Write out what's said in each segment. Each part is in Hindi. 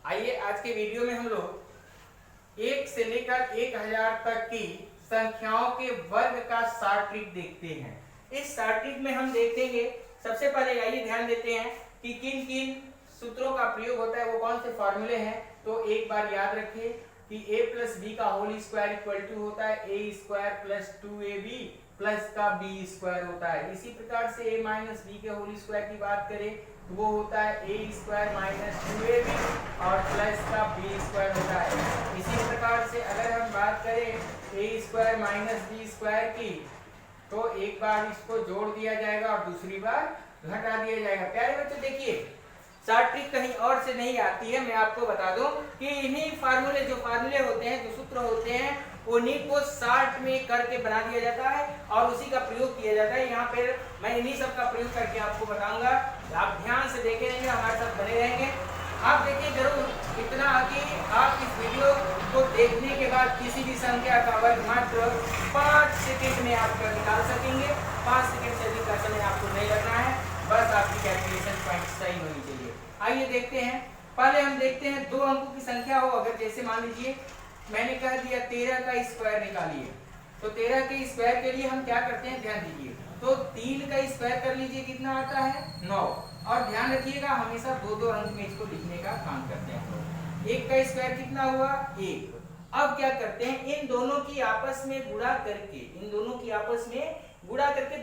आइए आज के वीडियो में हम लोग 1 से लेकर 1000 तक की संख्याओं के वर्ग का शार्ट ट्रिक देखते हैं। इस शार्ट ट्रिक में हम देखेंगे, सबसे पहले आइए ध्यान देते हैं कि किन किन सूत्रों का प्रयोग होता है, वो कौन से फॉर्मूले हैं। तो एक बार याद रखिए कि a प्लस बी का होल स्क्वायर इक्वल टू होता है a square plus 2ab plus का b स्क्वायर होता है। इसी प्रकार से a माइनस बी के होल स्क्वायर की बात करें तो वो होता है a स्क्वायर माइनस 2ab और प्लस का b स्क्वायर होता है। इसी प्रकार से अगर हम बात करें a square minus b square की, तो एक बार इसको जोड़ दिया जाएगा और दूसरी बार घटा दिया जाएगा। प्यारे बच्चों देखिए, शार्ट ट्रिक कहीं और से नहीं आती है। मैं आपको बता दूं कि इन्हीं फार्मूले होते हैं, जो सूत्र होते हैं, उन्हीं को शार्ट में करके बना दिया जाता है और उसी का प्रयोग किया जाता है। यहाँ पर मैं इन्हीं सब का प्रयोग करके आपको बताऊंगा। आप ध्यान से देखे रहेंगे, हमारे साथ बने रहेंगे। आप देखिए जरूर, इतना कि आप इस वीडियो को देखने के बाद किसी भी संख्या का वर्ग मात्र 5 सेकंड में आप निकाल सकेंगे। 5 सेकंड से अधिक का समय आपको नहीं लगना है, बस आपकी कैलकुलेशन पॉइंट सही होनी चाहिए। आइए देखते हैं। पहले हम देखते हैं 2 अंकों की संख्या हो, अगर जैसे मान लीजिए मैंने कह दिया 13 का स्क्वायर निकालिए, तो 13 के स्क्वायर के लिए हम क्या करते हैं, ध्यान दीजिए। तो 3 का स्क्वायर कर लीजिए, कितना आता है 9। और ध्यान रखिएगा हमेशा 2-2 अंक में इसको लिखने का काम करते हैं। 1 का स्क्वायर कितना हुआ 1। अब क्या करते हैं, इन दोनों की आपस में गुणा करके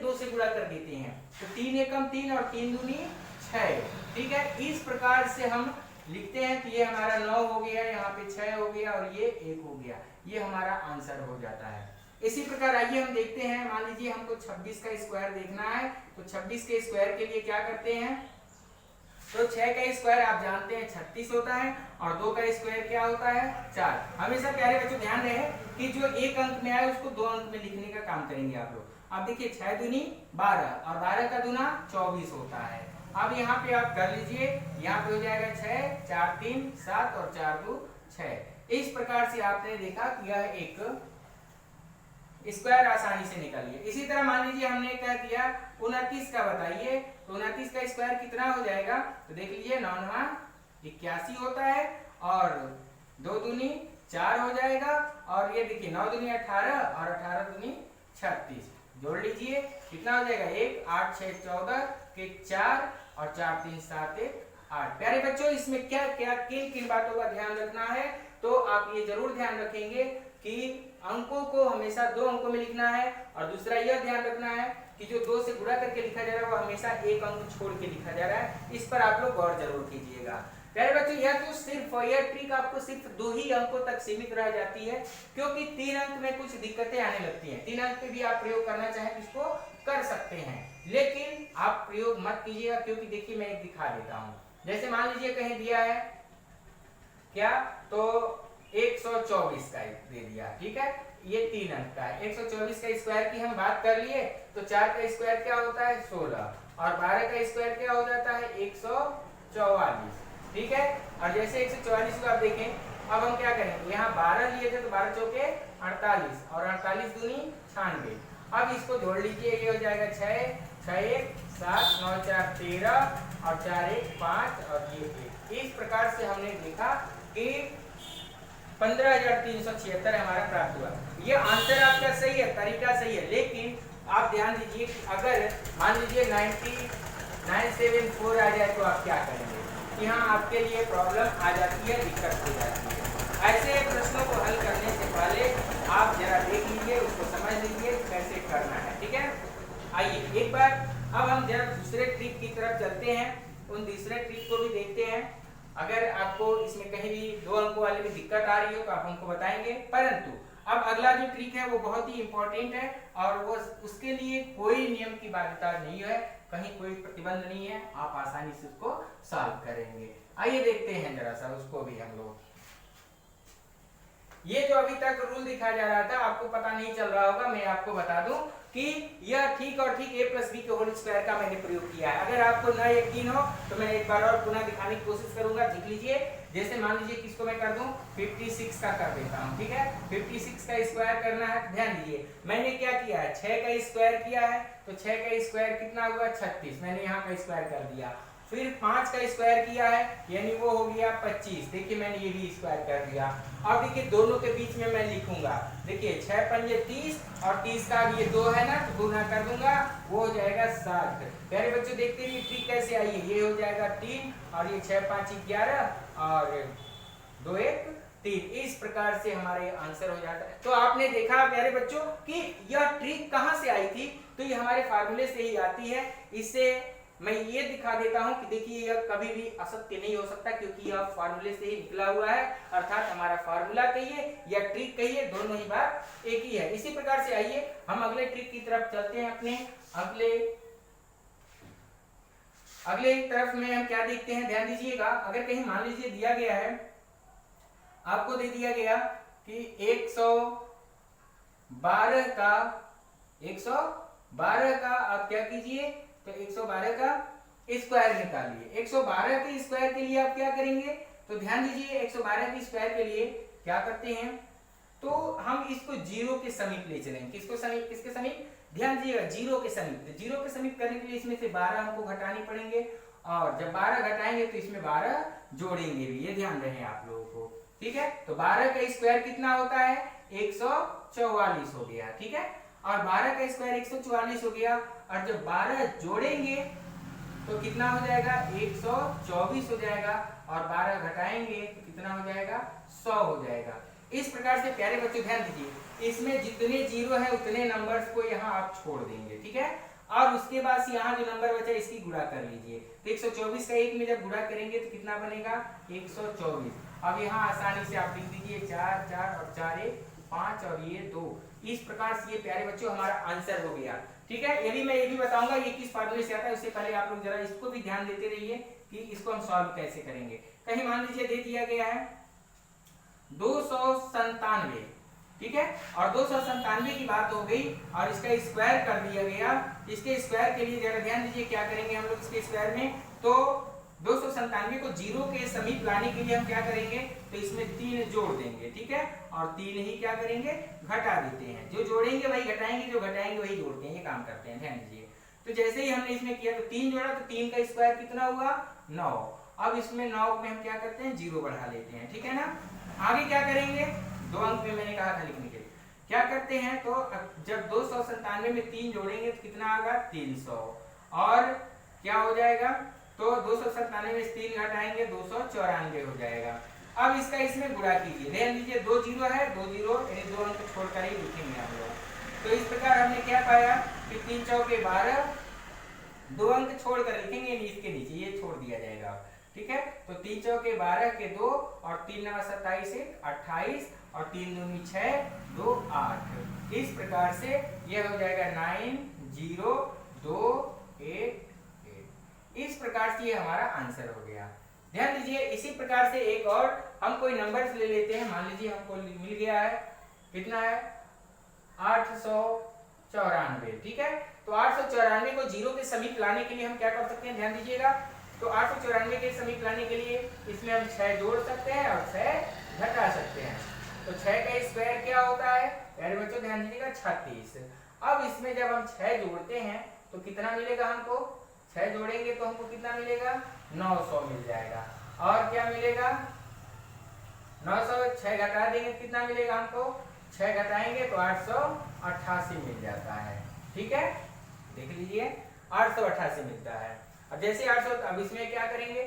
2 से गुणा कर देते हैं। तो 3 एकम 3 और 3 दूनी 6। ठीक है, इस प्रकार से हम लिखते हैं कि ये हमारा 9 हो गया, यहाँ पे 6 हो गया और ये 1 हो गया। ये हमारा आंसर हो जाता है। इसी प्रकार आइए हम देखते हैं, मान लीजिए हमको 26 का स्क्वायर देखना है, तो 26 के स्क्वायर के लिए क्या करते हैं, तो 6 का स्क्वायर आप जानते हैं 36 होता है और 2 का स्क्वायर क्या होता है 4। हमेशा प्यारे बच्चों ध्यान रहे कि जो एक अंक में आए उसको 2 अंक में लिखने का काम करेंगे आप लोग। अब देखिए 6 दूनी 12 और 12 का दूना 24 होता है। अब यहाँ पे आप कर लीजिए, यहाँ पे हो जाएगा 6, 4 3 7 और 4 2 6। इस प्रकार से आपने देखा कि यह एक स्क्वायर आसानी से निकालिए। इसी तरह मान लीजिए हमने क्या किया 29 का बताइए, तो 29 का स्क्वायर कितना हो जाएगा, तो देख लीजिए 9 9 81 होता है और 2 दूनी 4 हो जाएगा और ये देखिए 9 दूनी 18 और 18 दूनी 36। जोड़ लीजिए कितना हो जाएगा 1 8 6 14 के 4 और 4 3 7 1 8। प्यारे बच्चों इसमें क्या क्या किन किन बातों का ध्यान रखना है, तो आप ये जरूर ध्यान रखेंगे कि अंकों को हमेशा 2 अंकों में लिखना है और दूसरा यह ध्यान रखना है कि जो 2 से गुणा करके लिखा जा रहा है वो हमेशा एक अंक छोड़ के लिखा जा रहा है। इस पर आप लोग गौर जरूर कीजिएगा। प्यारे बच्चों यह तो सिर्फ यह ट्रिक आपको सिर्फ 2 ही अंकों तक सीमित रह जाती है, क्योंकि 3 अंक में कुछ दिक्कतें आने लगती हैं। 3 अंक पे भी आप प्रयोग करना चाहें इसको कर सकते हैं, लेकिन आप प्रयोग मत कीजिएगा, क्योंकि देखिए मैं एक दिखा देता हूँ। जैसे मान लीजिए कहीं दिया है क्या, तो 124 का दे दिया, ठीक है, ये 3 अंक का है। 124 का स्क्वायर की हम बात कर लिए, तो 4 का स्क्वायर क्या होता है 16 और 12 का स्क्वायर क्या हो जाता है 144। ठीक है, और जैसे 144 को आप देखें, अब हम क्या करेंगे, यहाँ 12 लिए थे तो 12 चौके 48 और 48 दूनी 96। अब इसको जोड़ लीजिए, ये हो जाएगा 6 6 1 7 9 4 13 और 4 1 5 और ये 1। इस प्रकार से हमने देखा कि 15,376 हमारा प्राप्त हुआ। ये आंसर आपका सही है, तरीका सही है, लेकिन आप ध्यान दीजिए कि अगर मान लीजिए 9,974 आ जाए तो आप क्या करेंगे, कि हाँ आपके लिए प्रॉब्लम आ जाती है, दिक्कत हो जाती है। ऐसे प्रश्नों को हल करने से पहले आप जरा देख लीजिए, उसको समझ लीजिए कैसे करना है। ठीक है, आइए एक बार अब हम जरा दूसरे ट्रिक की तरफ चलते हैं, उन दूसरे ट्रिक को भी देखते हैं। अगर आपको इसमें कहीं भी 2 अंकों वाले में दिक्कत आ रही हो तो आप हमको बताएंगे, परंतु अब अगला जो ट्रिक है वो बहुत ही इंपॉर्टेंट है और वो उसके लिए कोई नियम की बाध्यता नहीं है, कहीं कोई प्रतिबंध नहीं है, आप आसानी से उसको सॉल्व करेंगे। आइए देखते हैं जरा सा उसको भी हम लोग। ये जो अभी तक रूल दिखाया जा रहा था, आपको पता नहीं चल रहा होगा, मैं आपको बता दूं कि यह ठीक और ठीक a प्लस बी के होल स्क्वायर का मैंने प्रयोग किया है। अगर आपको न यकीन हो तो मैं एक बार और पुनः दिखाने की कोशिश करूंगा। देख लीजिए, जैसे मान लीजिए किसको मैं कर दूं 56 का कर देता हूं। ठीक है, 56 का स्क्वायर करना है, ध्यान दीजिए मैंने क्या किया है 6 का स्क्वायर किया है, तो 6 का स्क्वायर कितना हुआ 36, मैंने यहाँ का स्क्वायर कर दिया। फिर 5 का स्क्वायर किया है यानी वो हो गया 25। देखिए मैंने ये भी स्क्वायर कर दिया। अब देखिए दोनों के बीच में मैं लिखूंगा, देखिए 6 पंजे 30 और 30 का भी ये 2 है ना तो गुना कर दूंगा, वो हो जाएगा 60। प्यारे बच्चों देखते रहिए ट्रिक कैसे आई है। ये हो जाएगा 3 और ये 6 5 11 और 2 1 3। इस प्रकार से हमारे आंसर हो जाता है। तो आपने देखा प्यारे बच्चों कि यह ट्रिक कहां से आई थी, तो ये हमारे फार्मूले से ही आती है। इससे मैं ये दिखा देता हूं कि देखिए यह कभी भी असत्य नहीं हो सकता क्योंकि यह फार्मूले से ही निकला हुआ है, अर्थात हमारा फार्मूला कहिए या ट्रिक कहिए दोनों ही बात एक ही है। इसी प्रकार से आइए हम अगले ट्रिक की तरफ चलते हैं। अपने अगले तरफ में हम क्या देखते हैं, ध्यान दीजिएगा। अगर कहीं मान लीजिए दिया गया है, आपको दे दिया गया कि 112 का आप क्या कीजिए तो 112 का स्क्वायर निकालिए। 112 के स्क्वायर के लिए आप क्या करेंगे, तो ध्यान दीजिए 112 के स्क्वायर के लिए क्या करते हैं, तो हम इसको जीरो के समीप ले चलेंगे। किसके समीप, ध्यान दीजिएगा जीरो के समीप। तो जीरो के समीप करने के लिए इसमें से 12 हमको घटाने पड़ेंगे और जब 12 घटाएंगे तो इसमें 12 जोड़ेंगे भी, ये ध्यान रहे आप लोगों को, ठीक है। तो 12 का स्क्वायर कितना होता है 144 हो गया, ठीक है। और 12 का स्क्वायर 144 हो गया और जब 12 जोड़ेंगे तो कितना हो जाएगा 124 हो जाएगा और 12 घटाएंगे तो कितना हो जाएगा 100 हो जाएगा। इस प्रकार से प्यारे बच्चों ध्यान दीजिए, इसमें जितने जीरो है उतने नंबर्स को यहाँ आप छोड़ देंगे, ठीक है। और उसके बाद यहाँ जो नंबर बचा इसकी गुणा कर लीजिए। तो 124 का 1 में जब गुणा करेंगे तो कितना बनेगा 124। अब यहाँ आसानी से आप लिख दीजिए 4 4 और 4 1 5 और ये 2। इस प्रकार से ये प्यारे बच्चों हमारा आंसर हो गया, ठीक है। यदि मैं ये भी बताऊंगा ये किस फार्मूले से आता है, उससे पहले आप लोग जरा इसको भी ध्यान देते रहिए कि इसको हम सॉल्व कैसे करेंगे। कहीं मान लीजिए दे दिया गया है 297, ठीक है, और 297 की बात हो गई और इसका स्क्वायर कर दिया गया। इसके स्क्वायर के लिए जरा ध्यान दीजिए क्या करेंगे हम लोग इसके स्क्वायर में, तो 297 को जीरो के समीप लाने के लिए हम क्या करेंगे, तो इसमें 3 जोड़ देंगे, ठीक है, और 3 ही क्या करेंगे घटा देते हैं। जो जोड़ेंगे वही घटाएंगे, जो घटाएंगे वही जोड़ते हैं, ये काम करते हैं, ध्यान दीजिए। तो जैसे ही हमने इसमें किया तो 3 जोड़ा तो 3 का स्क्वायर कितना हुआ 9। अब इसमें 9 में हम क्या करते हैं जीरो बढ़ा लेते हैं, ठीक है ना। आगे क्या करेंगे, 2 अंक में मैंने कहा था लिखने के लिए, क्या करते हैं तो जब 297 में 3 जोड़ेंगे तो कितना आएगा 300 और क्या हो जाएगा, तो 297 में 3 घटाएंगे 294 हो जाएगा। अब इसका इसमें गुणा कीजिए, ध्यान दीजिए 2 जीरो है, 2 जीरो यानी 2 अंक छोड़कर ही लिखेंगे हम लोग। तो इस प्रकार हमने क्या पाया कि 3 चौके 12, 2 अंक छोड़कर लिखेंगे, इसके नीचे ये छोड़ दिया जाएगा, ठीक है। तो 3 चौके 12 के 2 और 3 9 27 28 और 3 दूनी 6 2 8। इस प्रकार से यह हो जाएगा 9 0 2 8 8। इस प्रकार से ये हमारा आंसर हो गया। ध्यान दीजिए इसी प्रकार से एक और हम कोई नंबर ले लेते हैं। मान लीजिए हमको मिल गया है कितना है 894, ठीक है। तो 894 को जीरो के समीप लाने के लिए हम क्या कर सकते हैं, ध्यान दीजिएगा। तो 894 के समीप लाने के लिए इसमें हम 6 जोड़ सकते हैं और 6 घटा सकते हैं। तो 6 का स्क्वायर क्या होता है प्यारे बच्चों, ध्यान दीजिएगा 36। अब इसमें जब हम 6 जोड़ते हैं तो कितना मिलेगा हमको, 6 जोड़ेंगे तो हमको कितना मिलेगा 900 मिल जाएगा। और क्या मिलेगा 900, 6 घटा देंगे कितना मिलेगा हमको, 6 घटाएंगे तो 888 मिल जाता है, ठीक है। देख लीजिए 888 मिलता है। अब जैसे 800, अब इसमें क्या करेंगे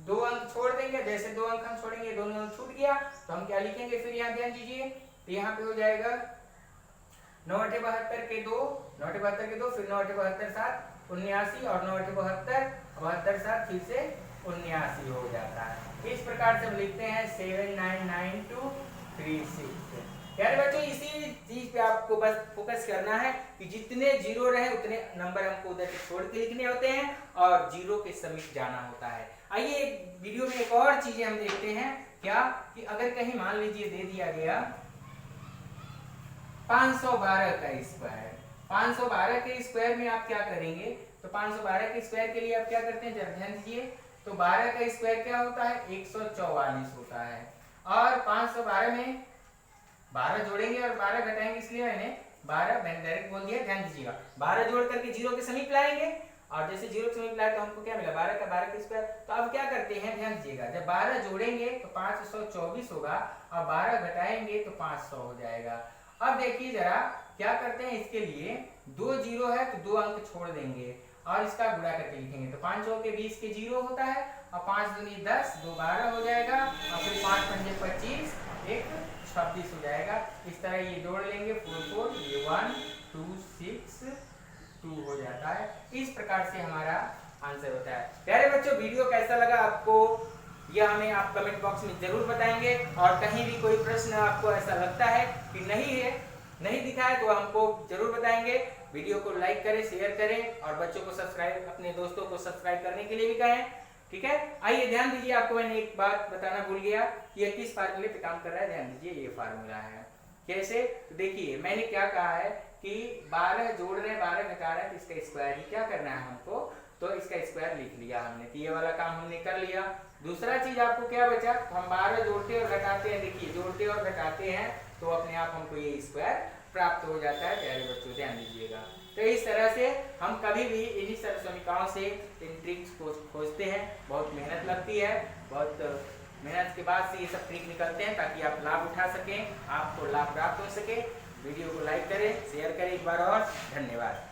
2 अंक छोड़ देंगे, जैसे 2 अंक हम छोड़ेंगे दोनों अंक छूट गया तो हम क्या लिखेंगे फिर यहाँ ध्यान दीजिए, तो यहाँ पे हो जाएगा 9 8 72 के 2, 9 8 72 के 2, फिर 9 8 72 7 79 और 9 8 72 72 7 फिर से 79 हो जाता है। इस प्रकार से हम लिखते हैं 799236। यार बच्चों इसी चीज पे आपको बस फोकस करना है कि जितने जीरो रहे उतने नंबर हमको उधर से छोड़ के लिखने होते हैं और जीरो के समीप जाना होता है। आइए एक वीडियो में एक और चीजें हम देखते हैं, क्या कि अगर कहीं मान लीजिए दे दिया गया 512 का स्क्वायर, 512 के स्क्वायर में आप क्या करेंगे, तो 512 के स्क्वायर के लिए आप क्या करते हैं जरा ध्यान दीजिए। तो 12 का स्क्वायर क्या होता है 144 होता है और 512 में 12 जोड़ेंगे और 12 घटाएंगे, इसलिए मैंने 12 मैंने डायरेक्ट बोल दिया, ध्यान दीजिएगा। 12 जोड़ करके जीरो के समीप लाएंगे और जैसे 0 से निकला तो हमको क्या मिला 12 का 12 का स्क्वायर। तो अब क्या करते हैं, ध्यान दीजिएगा, जब 12 जोड़ेंगे तो 524 होगा और 12 घटाएंगे तो 500 हो जाएगा। अब देखिए जरा क्या करते हैं, इसके लिए 2 0 है तो 2 अंक छोड़ देंगे और इसका गुणा करके लिखेंगे। तो 5 के 20 के 0 होता है और 5 दूनी 10, 2 12 हो जाएगा और फिर 5 पंजे 25, 1 26 हो जाएगा। इस तरह ये जोड़ लेंगे 4 4, ये 1 2 6 2 हो जाता है। इस प्रकार से हमारा आंसर होता है। प्यारे बच्चों, वीडियो कैसा लगा आपको यह हमें आप कमेंट बॉक्स में जरूर बताएंगे, और कहीं भी कोई प्रश्न आपको ऐसा लगता है कि नहीं दिखा है तो हमको जरूर बताएंगे। वीडियो को लाइक करें, शेयर करें और बच्चों को सब्सक्राइब, अपने दोस्तों को सब्सक्राइब करने के लिए भी कहें। ठीक है, आइए ध्यान दीजिए, आपको मैंने एक बात बताना भूल गया, ये किस फार्मूले पे काम कर रहा है। ध्यान दीजिए, ये फार्मूला है। कैसे, तो देखिए मैंने क्या कहा है कि 12 जोड़ रहे हैं, 12 घटा रहे हैं, तो इसका स्क्वायर ही क्या करना है हमको, तो इसका स्क्वायर लिख लिया हमने। तो ये वाला काम हमने कर लिया। दूसरा चीज आपको क्या बचा, तो हम 12 जोड़ते और घटाते हैं। देखिए जोड़ते और घटाते हैं तो अपने आप हमको ये स्क्वायर प्राप्त हो जाता है। प्यारे बच्चों ध्यान दीजिएगा। तो इस तरह से हम कभी भी इन्हीं सरल समीकरणों से इन ट्रिक्स को खोजते हैं। बहुत मेहनत लगती है, बहुत मेहनत के बाद से ये सब ट्रिक निकलते हैं ताकि आप लाभ उठा सकें, आपको लाभ प्राप्त हो सके। वीडियो को लाइक करें, शेयर करें एक बार और। धन्यवाद।